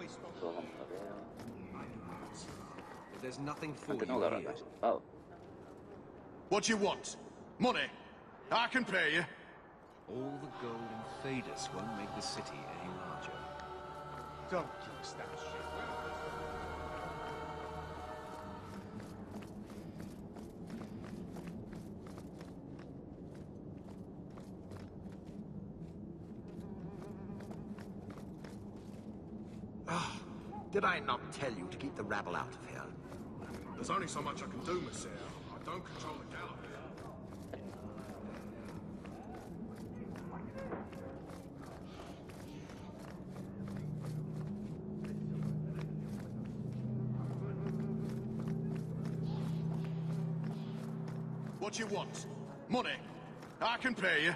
Luego como lo veo. But there's nothing for Antes no you lo here. arrancas. Oh. What do you want? Money? I can pay you. All the gold and Phaedus won't make the city any larger. Don't jinx that shit. Did I not tell you to keep the rabble out of here? There's only so much I can do, Monsieur. I don't control the gallery. What you want? Money? I can pay you.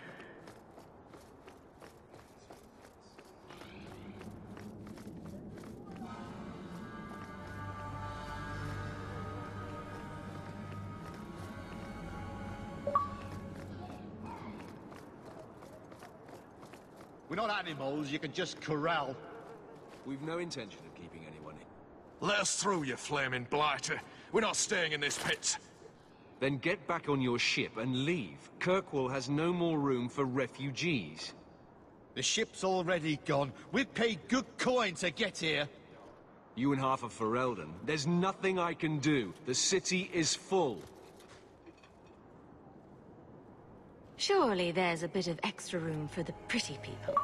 We're not animals you can just corral. We've no intention of keeping anyone in. Let us through, you flaming blighter. We're not staying in this pit. Then get back on your ship and leave. Kirkwall has no more room for refugees. The ship's already gone. We've paid good coin to get here. You and half of Ferelden. There's nothing I can do. The city is full. Surely there's a bit of extra room for the pretty people.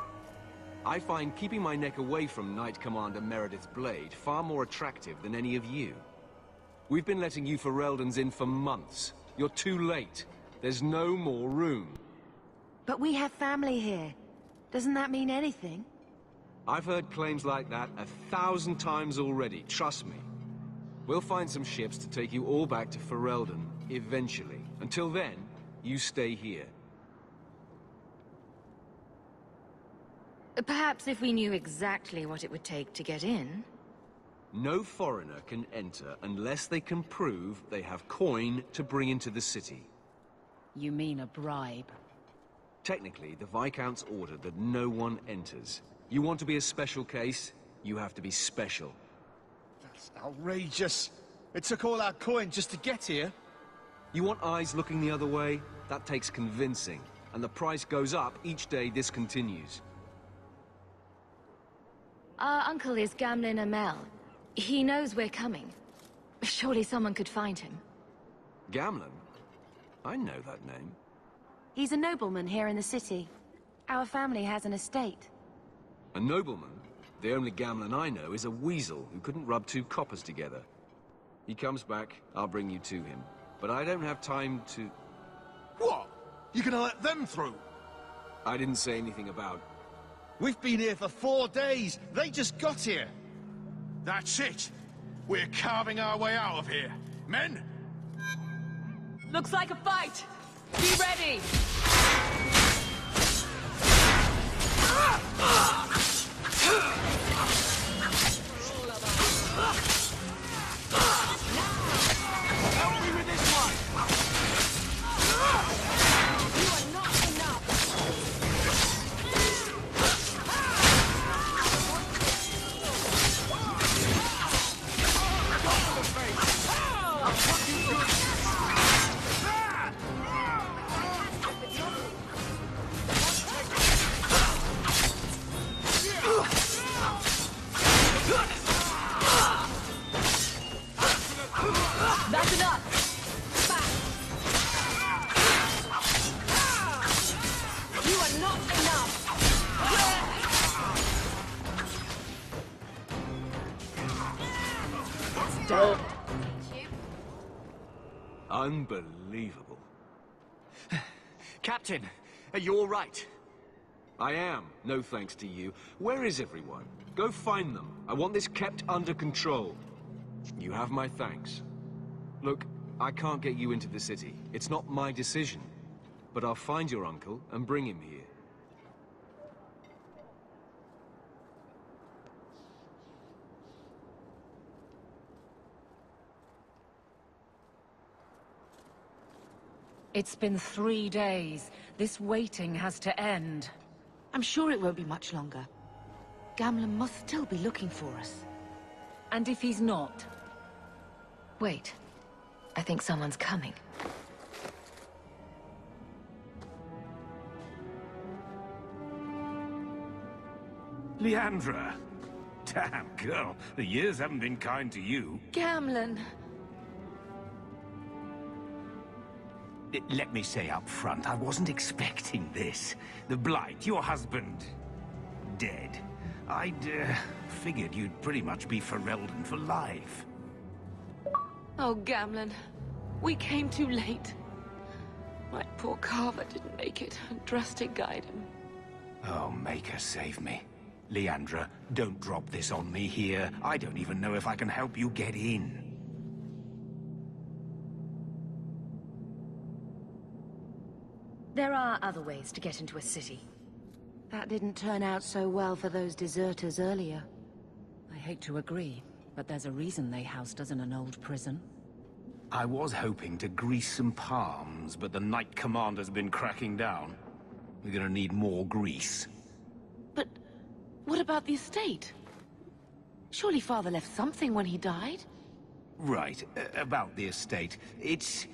I find keeping my neck away from Knight Commander Meredith Blade far more attractive than any of you. We've been letting you Fereldans in for months. You're too late. There's no more room. But we have family here. Doesn't that mean anything? I've heard claims like that 1,000 times already, trust me. We'll find some ships to take you all back to Ferelden, eventually. Until then, you stay here. Perhaps if we knew exactly what it would take to get in. No foreigner can enter unless they can prove they have coin to bring into the city. You mean a bribe? Technically, the Viscount's ordered that no one enters. You want to be a special case, you have to be special. That's outrageous. It took all our coin just to get here. You want eyes looking the other way? That takes convincing. And the price goes up each day this continues. Our uncle is Gamlin Amel. He knows we're coming. Surely someone could find him. Gamlin? I know that name. He's a nobleman here in the city. Our family has an estate. A nobleman? The only Gamlin I know is a weasel who couldn't rub two coppers together. He comes back, I'll bring you to him. But I don't have time to... What? You gonna let them through? I didn't say anything about... We've been here for 4 days. They just got here. That's it. We're carving our way out of here. Men? Looks like a fight! Be ready! Help me with this one! You are not enough! That's enough! You are not enough! Done. Unbelievable. Captain, are you all right? I am, no thanks to you. Where is everyone? Go find them. I want this kept under control. You have my thanks. Look, I can't get you into the city. It's not my decision. But I'll find your uncle and bring him here. It's been 3 days. This waiting has to end. I'm sure it won't be much longer. Gamlen must still be looking for us. And if he's not? Wait. I think someone's coming. Leandra. Damn, girl. The years haven't been kind to you. Gamlen! Let me say up front, I wasn't expecting this. The Blight, your husband, dead. I'd figured you'd pretty much be Ferelden for life. Oh, Gamlen. We came too late. My poor Carver didn't make it, and Drastic guide him. Oh, Maker, save me. Leandra, don't drop this on me here. I don't even know if I can help you get in. There are other ways to get into a city. That didn't turn out so well for those deserters earlier. I hate to agree, but there's a reason they housed us in an old prison. I was hoping to grease some palms, but the Knight Commander's been cracking down. We're gonna need more grease. But what about the estate? Surely Father left something when he died? Right, about the estate. It's,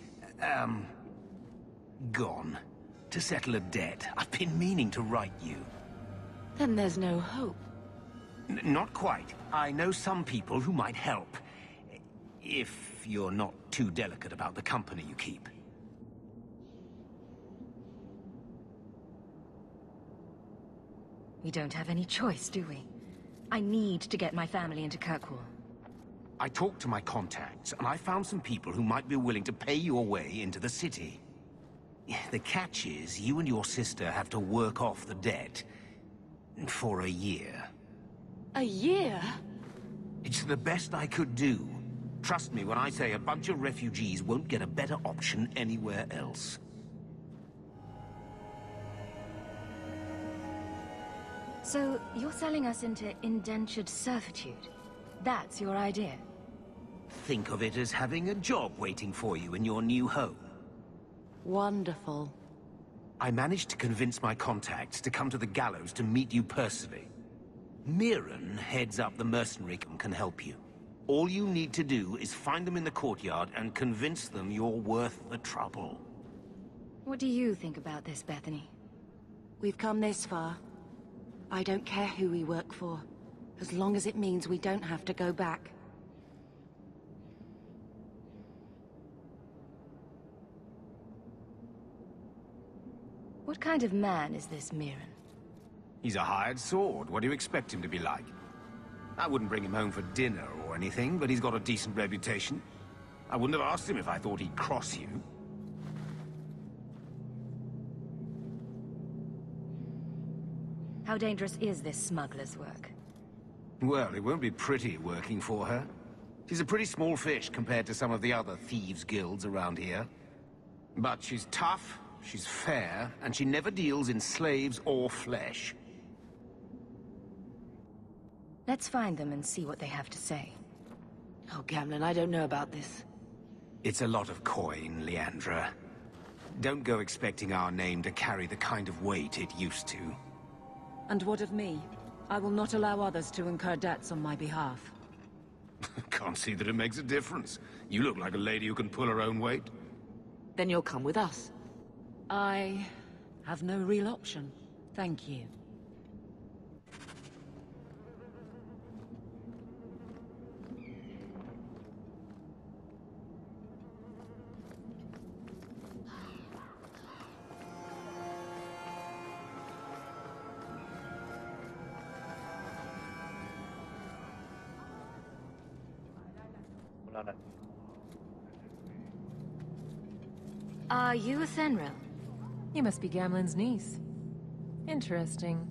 gone. To settle a debt. I've been meaning to write you. Then there's no hope. Not quite. I know some people who might help. If you're not too delicate about the company you keep. We don't have any choice, do we? I need to get my family into Kirkwall. I talked to my contacts, and I found some people who might be willing to pay your way into the city. The catch is, you and your sister have to work off the debt. For a year. A year? It's the best I could do. Trust me when I say a bunch of refugees won't get a better option anywhere else. So, you're selling us into indentured servitude? That's your idea? Think of it as having a job waiting for you in your new home. Wonderful. I managed to convince my contacts to come to the gallows to meet you personally. Mirren heads up the mercenary and can help you. All you need to do is find them in the courtyard and convince them you're worth the trouble. What do you think about this, Bethany? We've come this far. I don't care who we work for, as long as it means we don't have to go back. What kind of man is this Mirren? He's a hired sword. What do you expect him to be like? I wouldn't bring him home for dinner or anything, but he's got a decent reputation. I wouldn't have asked him if I thought he'd cross you. How dangerous is this smuggler's work? Well, it won't be pretty working for her. She's a pretty small fish compared to some of the other thieves' guilds around here. But she's tough, she's fair, and she never deals in slaves or flesh. Let's find them and see what they have to say. Oh, Gamlen, I don't know about this. It's a lot of coin, Leandra. Don't go expecting our name to carry the kind of weight it used to. And what of me? I will not allow others to incur debts on my behalf. Can't see that it makes a difference. You look like a lady who can pull her own weight. Then you'll come with us. I have no real option. Thank you. Are you a Thenril? You must be Gamlen's niece. Interesting.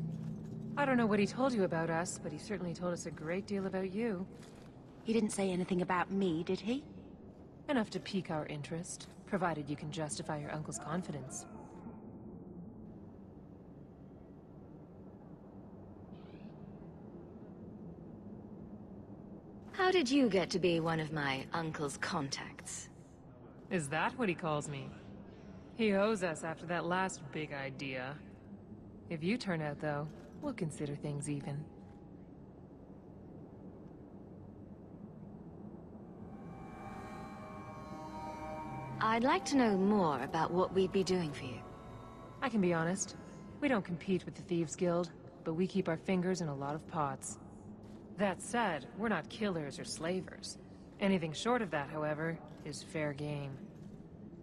I don't know what he told you about us, but he certainly told us a great deal about you. He didn't say anything about me, did he? Enough to pique our interest, provided you can justify your uncle's confidence. How did you get to be one of my uncle's contacts? Is that what he calls me? He owes us after that last big idea. If you turn out, though, we'll consider things even. I'd like to know more about what we'd be doing for you. I can be honest. We don't compete with the Thieves Guild, but we keep our fingers in a lot of pots. That said, we're not killers or slavers. Anything short of that, however, is fair game.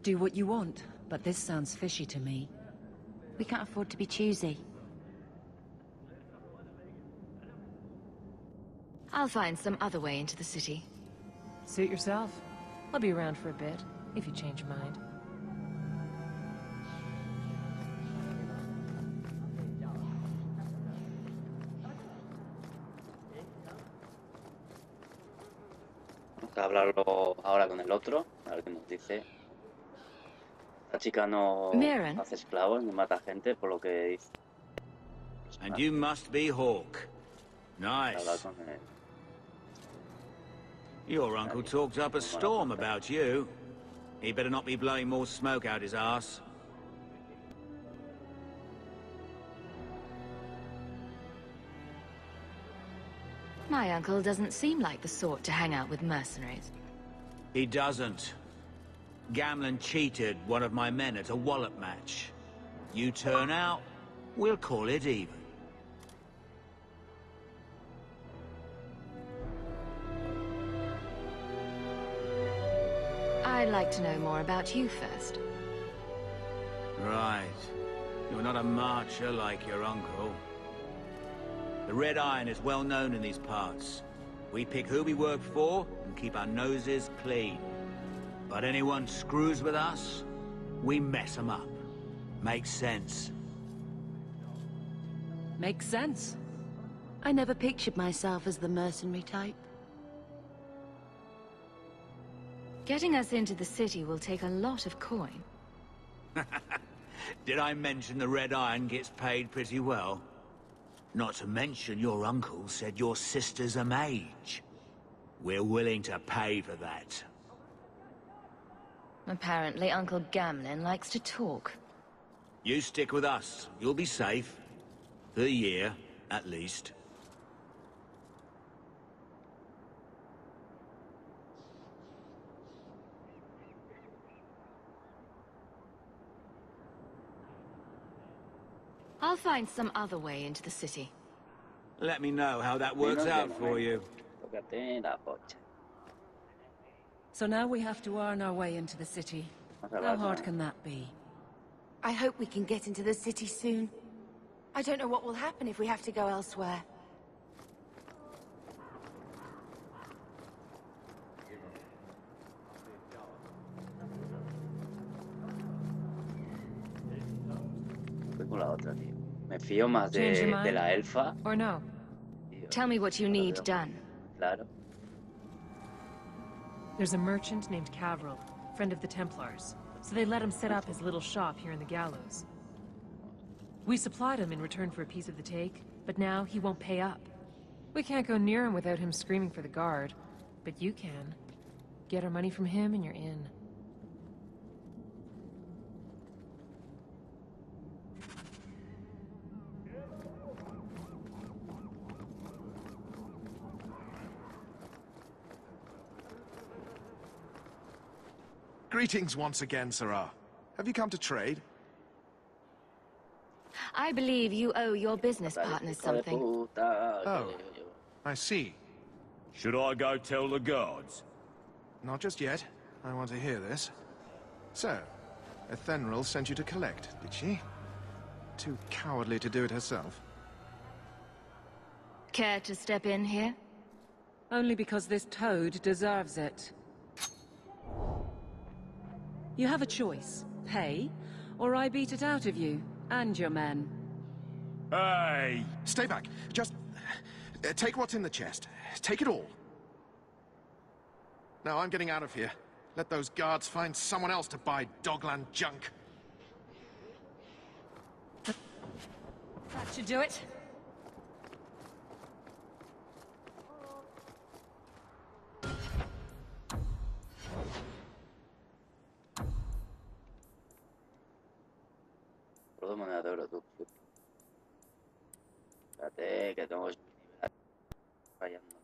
Do what you want, but this sounds fishy to me. We can't afford to be choosy. I'll find some other way into the city. Suit yourself. I'll be around for a bit, if you change your mind. Vamos a hablarlo ahora con el otro, a ver qué nos dice. Esta chica no hace esclavos ni mata gente, por lo que dice. And you must be Hawke. Nice. Your uncle talked up a storm about you. He better not be blowing more smoke out his ass. My uncle doesn't seem like the sort to hang out with mercenaries. He doesn't. Gamlen cheated one of my men at a wallop match. You turn out, we'll call it even. I'd like to know more about you first. Right. You're not a marcher like your uncle. The Red Iron is well known in these parts. We pick who we work for and keep our noses clean. But anyone screws with us, we mess them up. Makes sense. Makes sense. I never pictured myself as the mercenary type. Getting us into the city will take a lot of coin. Did I mention the Red Iron gets paid pretty well? Not to mention your uncle said your sister's a mage. We're willing to pay for that. Apparently Uncle Gamlen likes to talk. You stick with us. You'll be safe. For a year, at least. I'll find some other way into the city. Let me know how that works out for you. So now we have to earn our way into the city. How hard can that be? I hope we can get into the city soon. I don't know what will happen if we have to go elsewhere. Voy con la otra, tío. Me fío más de la elfa. Or no? Tell me what you need done. Claro. There's a merchant named Cavril, friend of the Templars. So they let him set up his little shop here in the gallows. We supplied him in return for a piece of the take, but now he won't pay up. We can't go near him without him screaming for the guard. But you can. Get our money from him and you're in. Greetings once again, Sarah. Have you come to trade? I believe you owe your business partners something. Oh, I see. Should I go tell the guards? Not just yet. I want to hear this. So, Ethenril sent you to collect, did she? Too cowardly to do it herself. Care to step in here? Only because this toad deserves it. You have a choice. Pay, or I beat it out of you, and your men. Hey! Stay back. Just... take what's in the chest. Take it all. Now I'm getting out of here. Let those guards find someone else to buy Dogland junk. That should do it. Todo moneda de oro, tú. Espérate, que tengo... fallando.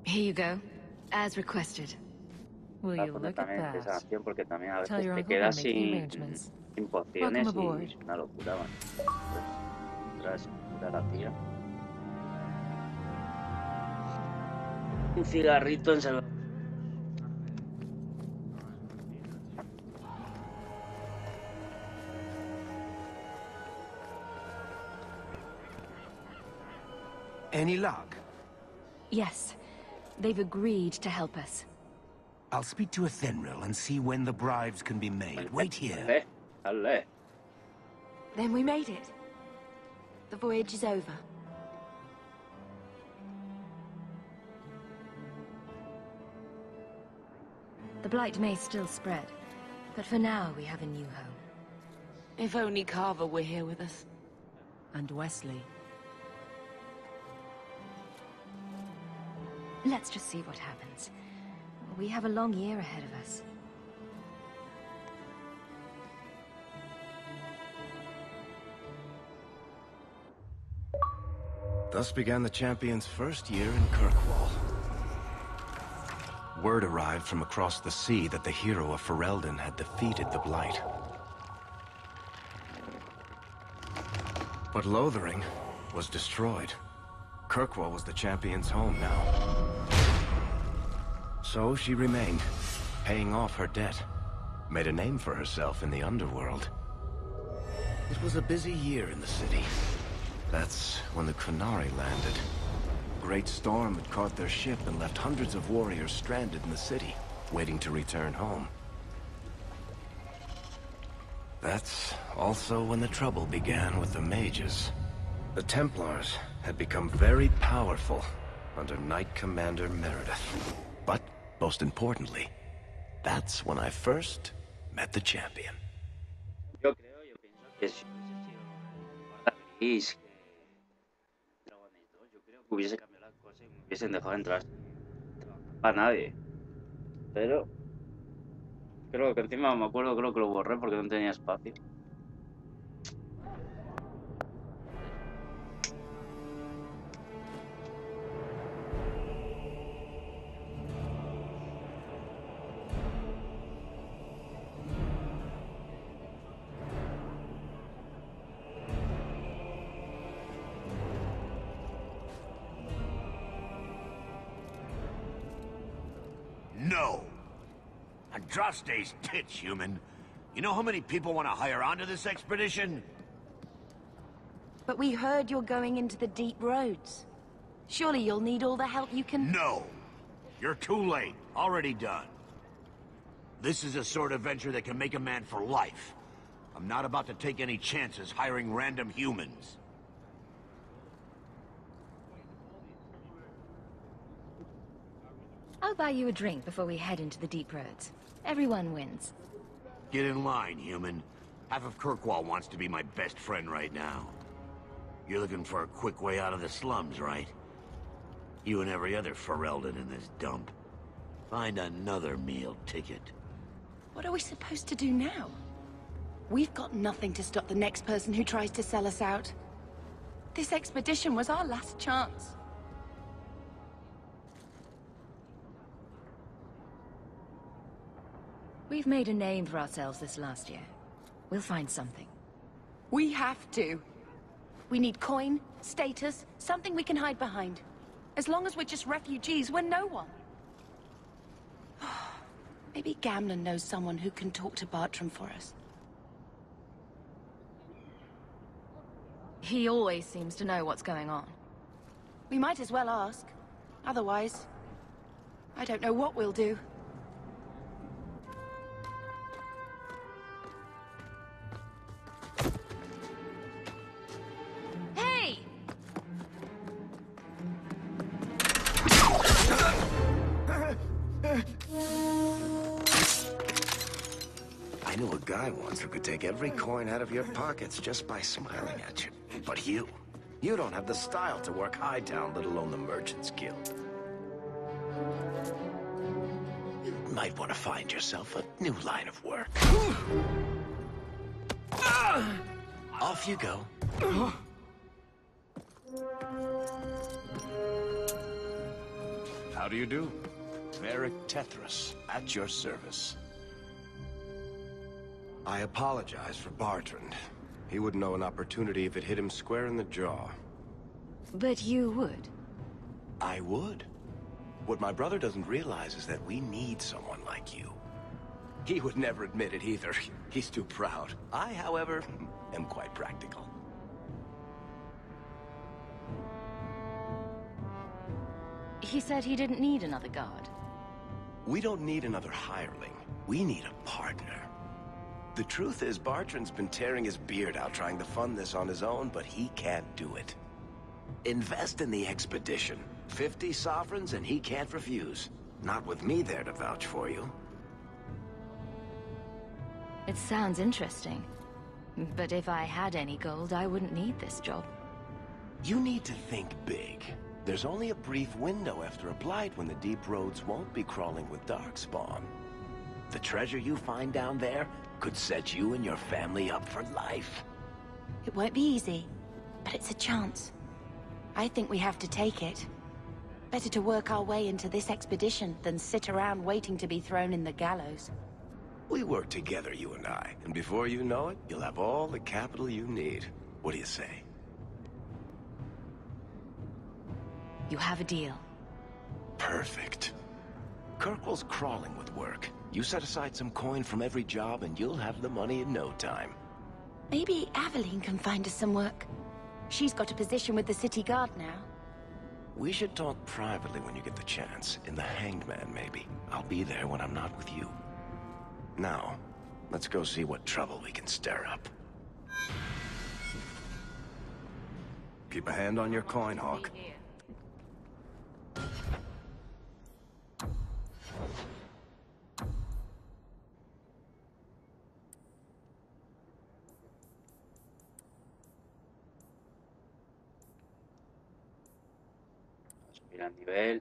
Here you go, as requested. Will Voy a you poner look at también esa that? acción porque también a Tell veces your te uncle quedas we're making sin arrangements. pociones Welcome y aboard. es una locura, man. Pues, tras cura la tía. Un cigarrito en salud. Any luck? Yes. They've agreed to help us. I'll speak to Athenril and see when the bribes can be made. Wait here. Dale. Then we made it. The voyage is over. The blight may still spread, but for now we have a new home. If only Carver were here with us. And Wesley. Let's just see what happens. We have a long year ahead of us. Thus began the champion's first year in Kirkwall. Word arrived from across the sea that the hero of Ferelden had defeated the Blight. But Lothering was destroyed. Kirkwall was the champion's home now. So she remained, paying off her debt. Made a name for herself in the underworld. It was a busy year in the city. That's when the Kunari landed. A great storm had caught their ship and left hundreds of warriors stranded in the city, waiting to return home. That's also when the trouble began with the mages. The Templars had become very powerful under Knight Commander Meredith. But, most importantly, that's when I first met the champion. Yo pienso que si hubiese sido yo creo que hubiese cambiado las cosas y me hubiesen dejado entrar a nadie. Pero creo que encima me acuerdo, creo que lo borré porque no tenía espacio. No. Andraste's tits, human. You know how many people want to hire onto this expedition? But we heard you're going into the deep roads. Surely you'll need all the help you can... No. You're too late. Already done. This is a sort of venture that can make a man for life. I'm not about to take any chances hiring random humans. I'll buy you a drink before we head into the deep roads. Everyone wins. Get in line, human. Half of Kirkwall wants to be my best friend right now. You're looking for a quick way out of the slums, right? You and every other Ferelden in this dump. Find another meal ticket. What are we supposed to do now? We've got nothing to stop the next person who tries to sell us out. This expedition was our last chance. We've made a name for ourselves this last year. We'll find something. We have to. We need coin, status, something we can hide behind. As long as we're just refugees, we're no one. Maybe Gamlen knows someone who can talk to Bartram for us. He always seems to know what's going on. We might as well ask. Otherwise, I don't know what we'll do. Hey! I knew a guy once who could take every coin out of your pockets just by smiling at you. But you don't have the style to work Hightown, let alone the Merchants Guild. You might want to find yourself a new line of work. Off you go. How do you do? Varric Tethras, at your service. I apologize for Bartrand. He wouldn't know an opportunity if it hit him square in the jaw. But you would. I would. What my brother doesn't realize is that we need someone like you. He would never admit it either. He's too proud. I, however, am quite practical. He said he didn't need another guard. We don't need another hireling. We need a partner. The truth is, Bartrand's been tearing his beard out trying to fund this on his own, but he can't do it. Invest in the expedition. 50 sovereigns and he can't refuse. Not with me there to vouch for you. It sounds interesting. But if I had any gold, I wouldn't need this job. You need to think big. There's only a brief window after a blight when the deep roads won't be crawling with darkspawn. The treasure you find down there could set you and your family up for life. It won't be easy, but it's a chance. I think we have to take it. Better to work our way into this expedition than sit around waiting to be thrown in the gallows. We work together, you and I, and before you know it, you'll have all the capital you need. What do you say? You have a deal. Perfect. Kirkwall's crawling with work. You set aside some coin from every job and you'll have the money in no time. Maybe Aveline can find us some work. She's got a position with the city guard now. We should talk privately when you get the chance. In the Hanged Man, maybe. I'll be there when I'm not with you. Now, let's go see what trouble we can stir up. Keep a hand on your coin, Hawke. Subir al nivel.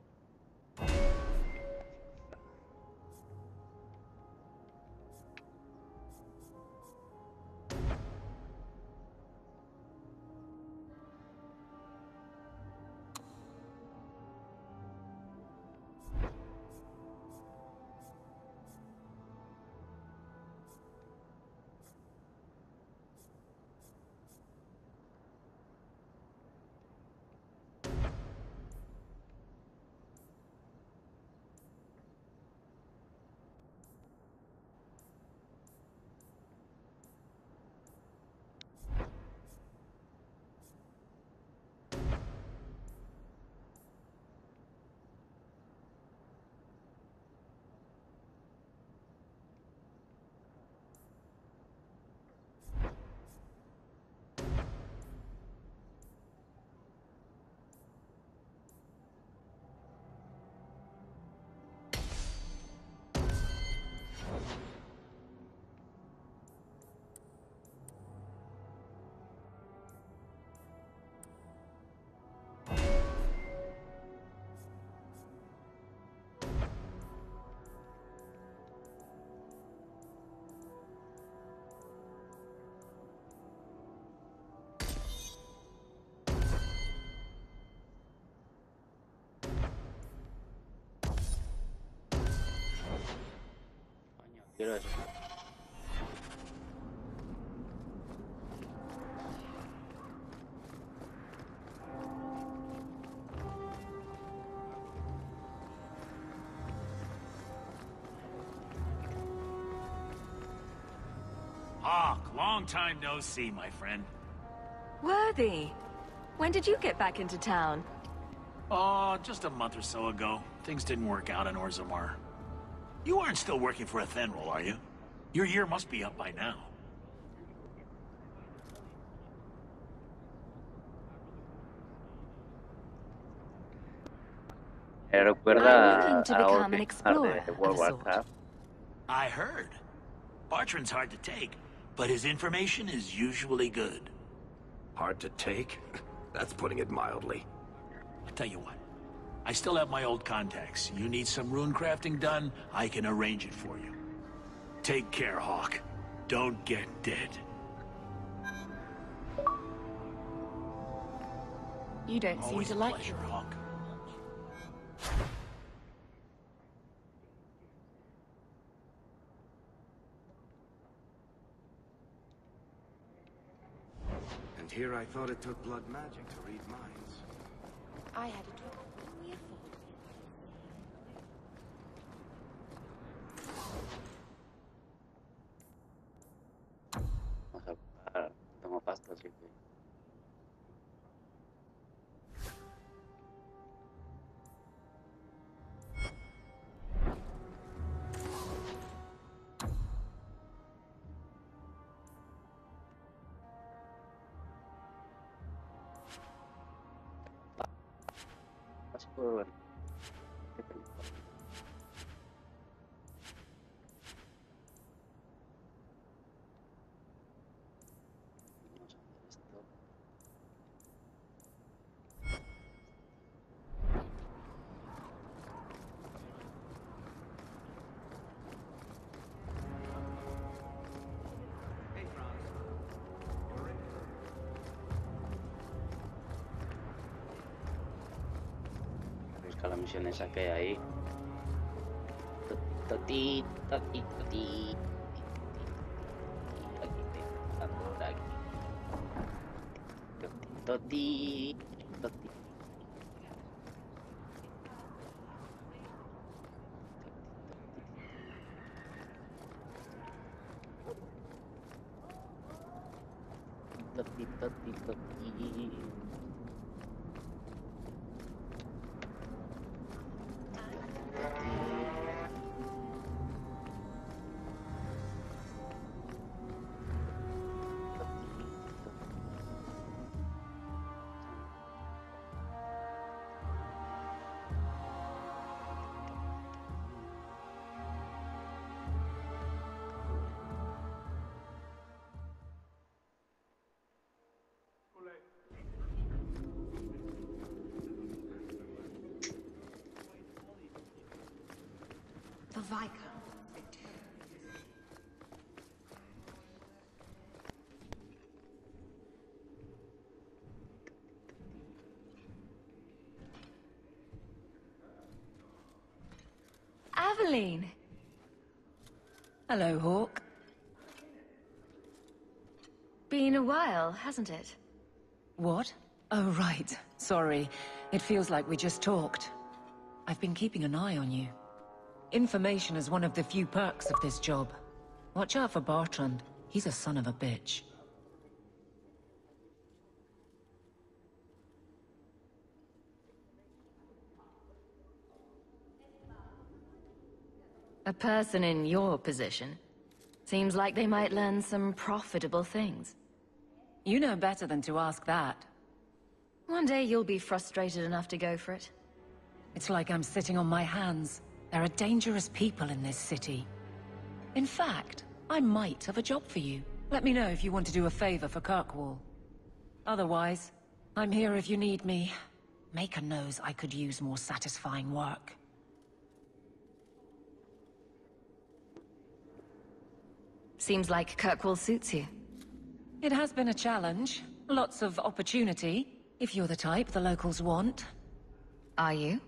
Quiero eso. Hawke, long time no see, my friend. Worthy. When did you get back into town? Oh, just a month or so ago. Things didn't work out in Orzammar. You aren't still working for Athenril, are you? Your year must be up by now. Recuerda a Orc de World of Warcraft. I heard. Bartrand's hard to take, but his information is usually good. Hard to take? That's putting it mildly. I'll tell you what. I still have my old contacts. You need some rune crafting done, I can arrange it for you. Take care, Hawke. Don't get dead. You don't seem to like pleasure, Hawke. Here I thought it took blood magic to read minds. I had a trouble. What are we here for? Vamos a buscar. Tengo pasta, así que. Así puedo ver. ¿Qué película? Vamos a hacer esto. Busca la misión esa que hay ahí. Toti, toti, toti. Aquí, por aquí. Toti, toti. Toti, toti, toti. The Viscount. Aveline! Hello, Hawke. Been a while, hasn't it? What? Oh, right. Sorry. It feels like we just talked. I've been keeping an eye on you. Information is one of the few perks of this job. Watch out for Bartrand. He's a son of a bitch. A person in your position. Seems like they might learn some profitable things. You know better than to ask that. One day you'll be frustrated enough to go for it. It's like I'm sitting on my hands. There are dangerous people in this city. In fact, I might have a job for you. Let me know if you want to do a favor for Kirkwall. Otherwise, I'm here if you need me. Maker knows I could use more satisfying work. Seems like Kirkwall suits you. It has been a challenge. Lots of opportunity, if you're the type the locals want. Are you?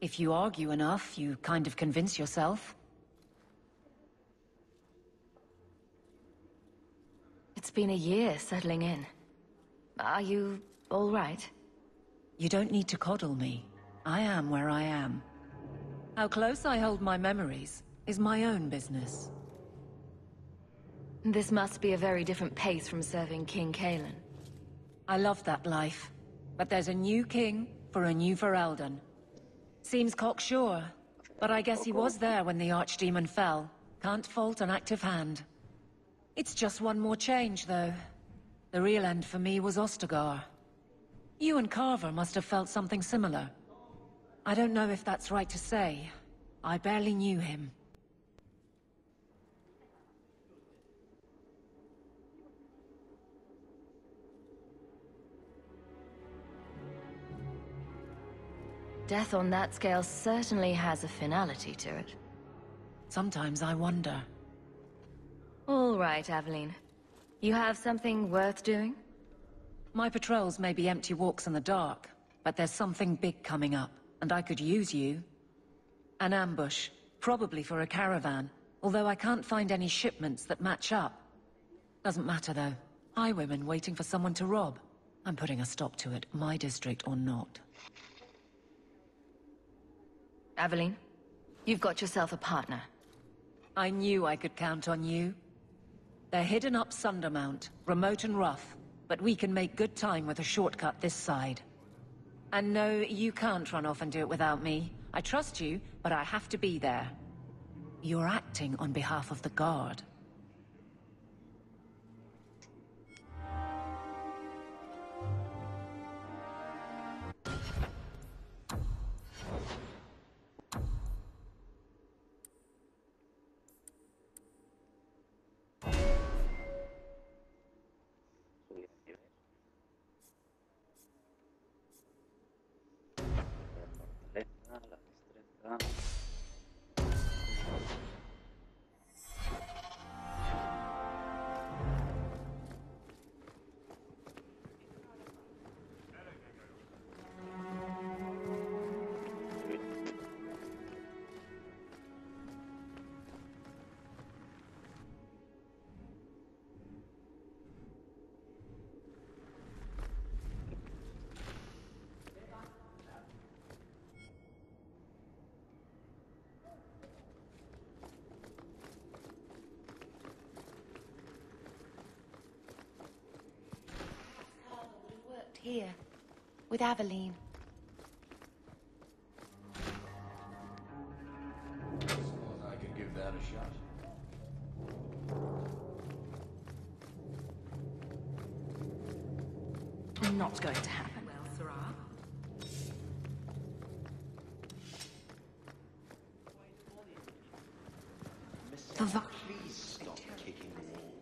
If you argue enough, you kind of convince yourself. It's been a year settling in. Are you all right? You don't need to coddle me. I am where I am. How close I hold my memories is my own business. This must be a very different pace from serving King Kalen. I love that life. But there's a new king for a new Ferelden. Seems cocksure, but I guess he was there when the Archdemon fell. Can't fault an active hand. It's just one more change, though. The real end for me was Ostagar. You and Carver must have felt something similar. I don't know if that's right to say. I barely knew him. Death on that scale certainly has a finality to it. Sometimes I wonder. All right, Aveline. You have something worth doing? My patrols may be empty walks in the dark, but there's something big coming up, and I could use you. An ambush, probably for a caravan, although I can't find any shipments that match up. Doesn't matter, though. Highwaymen waiting for someone to rob. I'm putting a stop to it, my district or not. Aveline, you've got yourself a partner. I knew I could count on you. They're hidden up Sundermount, remote and rough, but we can make good time with a shortcut this side. And no, you can't run off and do it without me. I trust you, but I have to be there. You're acting on behalf of the Guard. Here, with Aveline. I could give that a shot. Not going to happen. Well, Sarah. Please stop kicking the wall.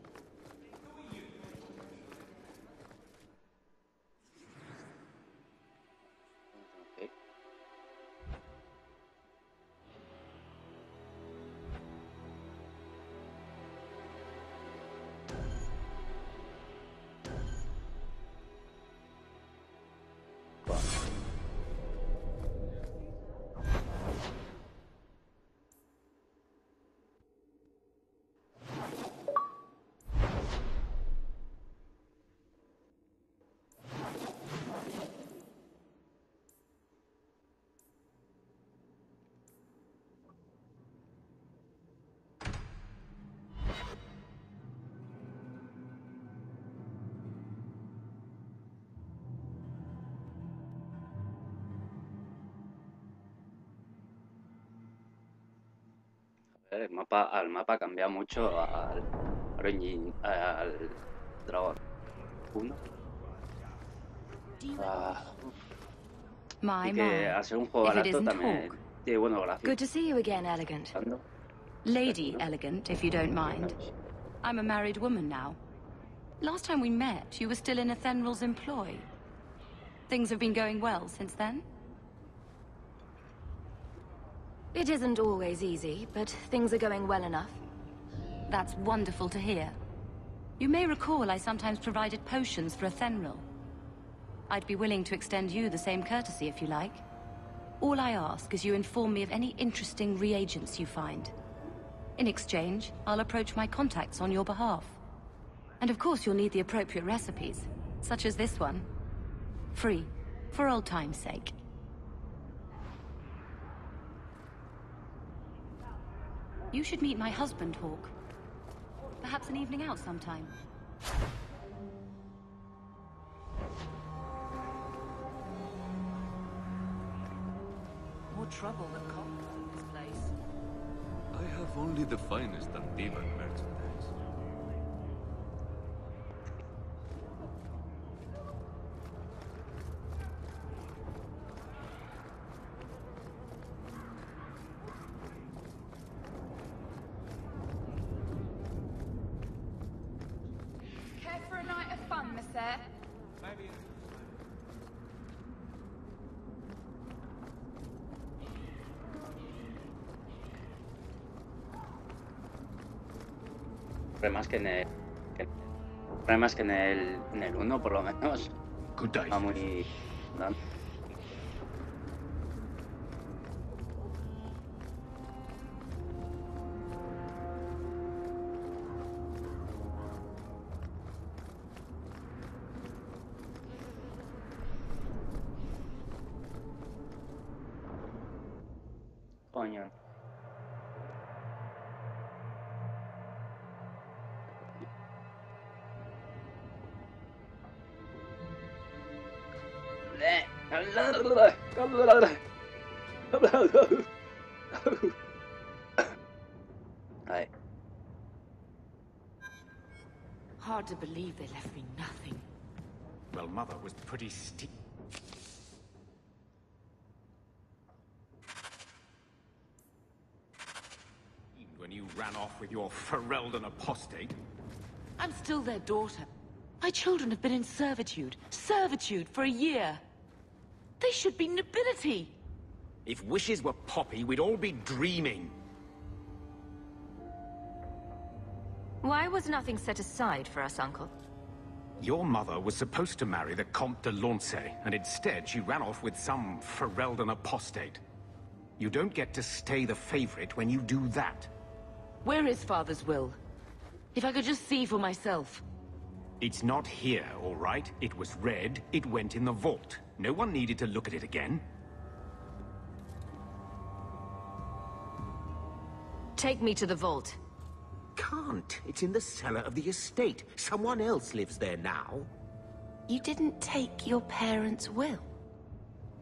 El mapa cambia mucho al Dragon 1. Y que al ser un juego barato también tiene buenos gráficos. Good to see you again, Elegant. Lady Elegant, if you don't mind. I'm a married woman now. Last time we met, you were still in Athenral's employ. Things have been going well since then? It isn't always easy, but things are going well enough. That's wonderful to hear. You may recall I sometimes provided potions for Athenral. I'd be willing to extend you the same courtesy if you like. All I ask is you inform me of any interesting reagents you find. In exchange, I'll approach my contacts on your behalf. And of course you'll need the appropriate recipes, such as this one. Free, for old time's sake. You should meet my husband, Hawke. Perhaps an evening out sometime. More trouble than comfort in this place. I have only the finest Antivan merchandise. Care for a night of fun, Monsieur? Maybe. Más que en el en el 1 por lo menos va muy Coño. Right. Hard to believe they left me nothing. Well, Mother was pretty steep. When you ran off with your Ferelden apostate. I'm still their daughter. My children have been in servitude for a year. They should be nobility. If wishes were poppy, we'd all be dreaming. Why was nothing set aside for us, Uncle? Your mother was supposed to marry the Comte de Launcey, and instead she ran off with some Ferelden apostate. You don't get to stay the favorite when you do that. Where is Father's will? If I could just see for myself. It's not here, all right? It was read, it went in the vault. No one needed to look at it again. Take me to the vault. Can't. It's in the cellar of the estate. Someone else lives there now. You didn't take your parents' will?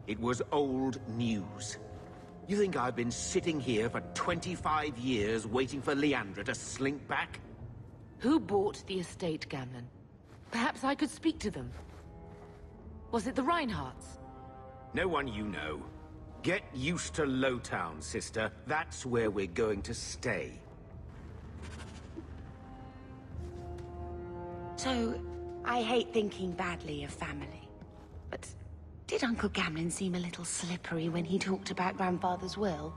It was old news. You think I've been sitting here for 25 years waiting for Leandra to slink back? Who bought the estate, Gamlen? Perhaps I could speak to them. Was it the Reinhardts? No one you know. Get used to Lowtown, sister. That's where we're going to stay. So, I hate thinking badly of family. But did Uncle Gamlen seem a little slippery when he talked about Grandfather's will?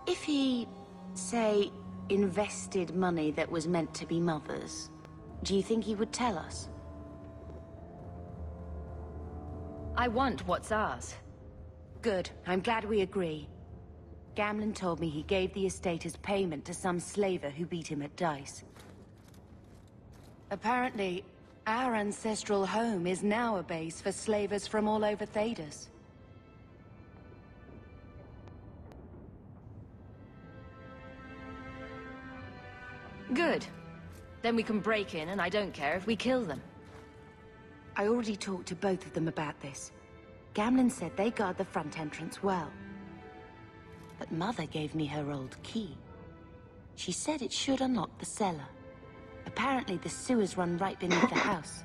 If he, say, invested money that was meant to be Mother's, do you think he would tell us? I want what's ours. Good. I'm glad we agree. Gamlen told me he gave the estate as payment to some slaver who beat him at dice. Apparently, our ancestral home is now a base for slavers from all over Thedas. Good. Then we can break in, and I don't care if we kill them. I already talked to both of them about this. Gamlen said they guard the front entrance well. But Mother gave me her old key. She said it should unlock the cellar. Apparently the sewers run right beneath the house.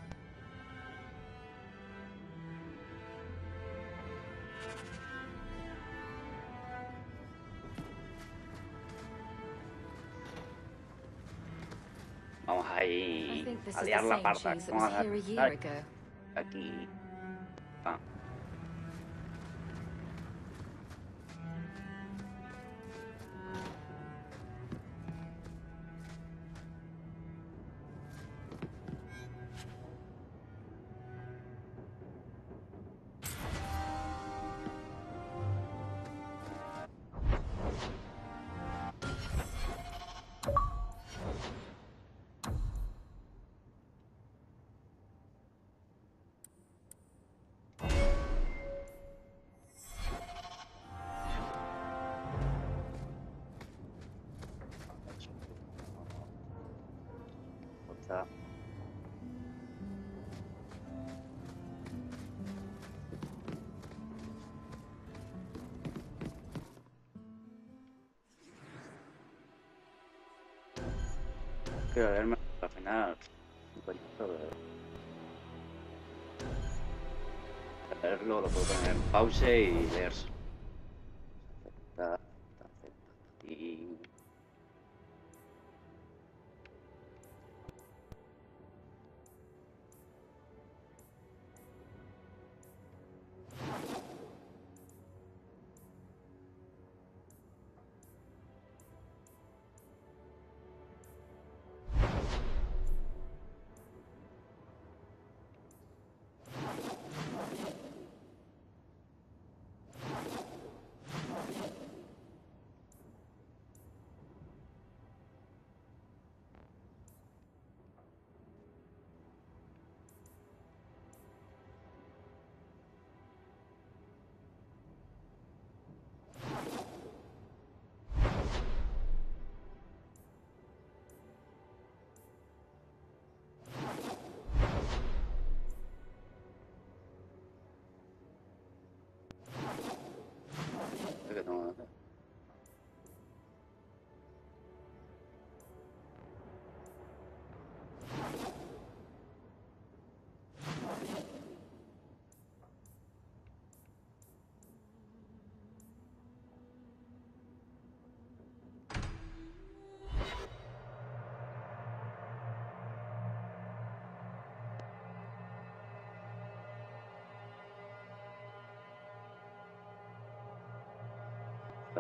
Vamos ahí I think this a is liar the la same parda. cheese that Vamos was here a year ago. Aquí. Ah. Está. Quiero verme al final. Un coñazo de leerlo, lo puedo poner en pause y leer. Y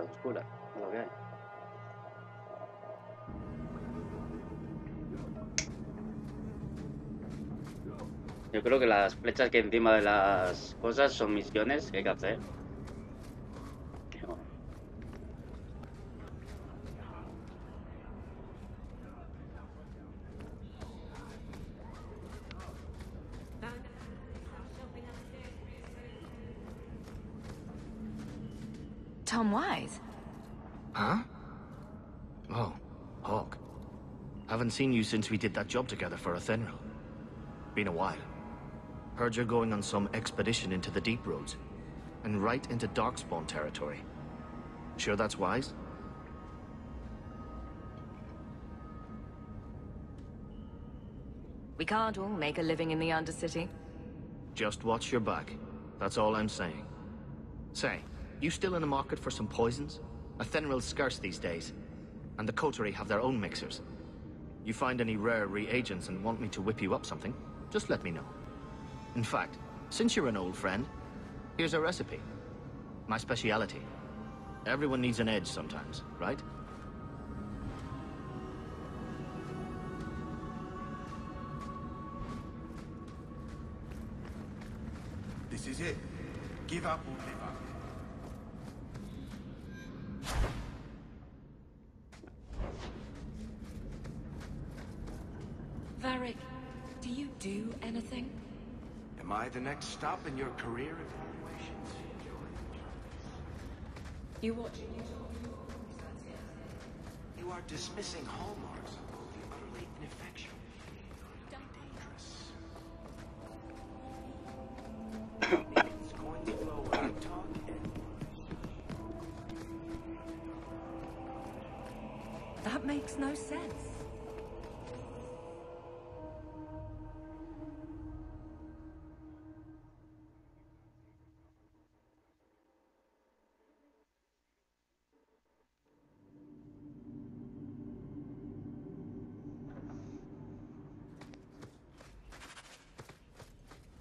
oscura, es lo que hay. Yo creo que las flechas que encima de las cosas son misiones que hay que hacer. Tom Wise? Huh? Oh, Hawke. Haven't seen you since we did that job together for Athenril. Been a while. Heard you're going on some expedition into the deep roads. And right into Darkspawn territory. Sure that's wise? We can't all make a living in the Undercity. Just watch your back. That's all I'm saying. Say, you still in the market for some poisons? Athenril's scarce these days. And the coterie have their own mixers. You find any rare reagents and want me to whip you up something, just let me know. In fact, since you're an old friend, here's a recipe. My speciality. Everyone needs an edge sometimes, right? This is it. Give up or live up. Varric, do you do anything? Am I the next stop in your career evaluations? You watch. You are dismissing hallmarks of the utterly ineffectual and dangerous. It's going to blow when you talk. That makes no sense.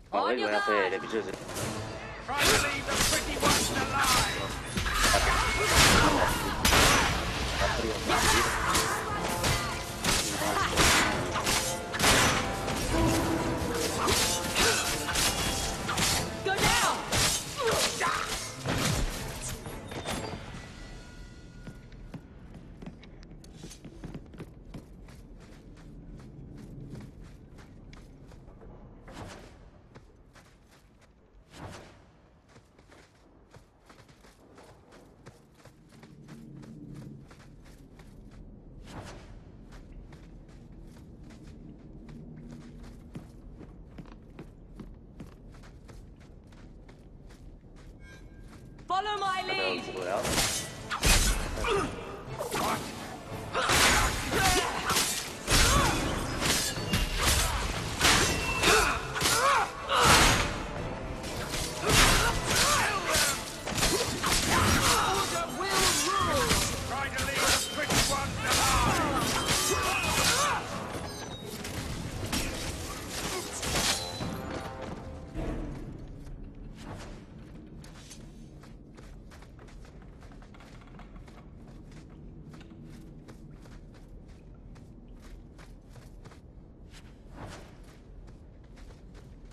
Hoy voy a hacer episodios de... Go down! Follow my lead!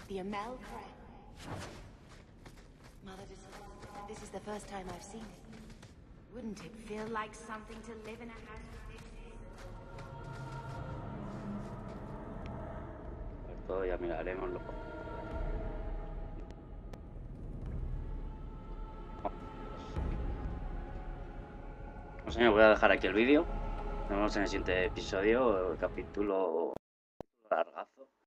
The Amel Craig. Mother, this is the first time I've seen it. Wouldn't it feel like something to live in a house like this? Esto ya miraremos. Pues señor, voy a dejar aquí el vídeo. Nos vemos en el siguiente episodio, capítulo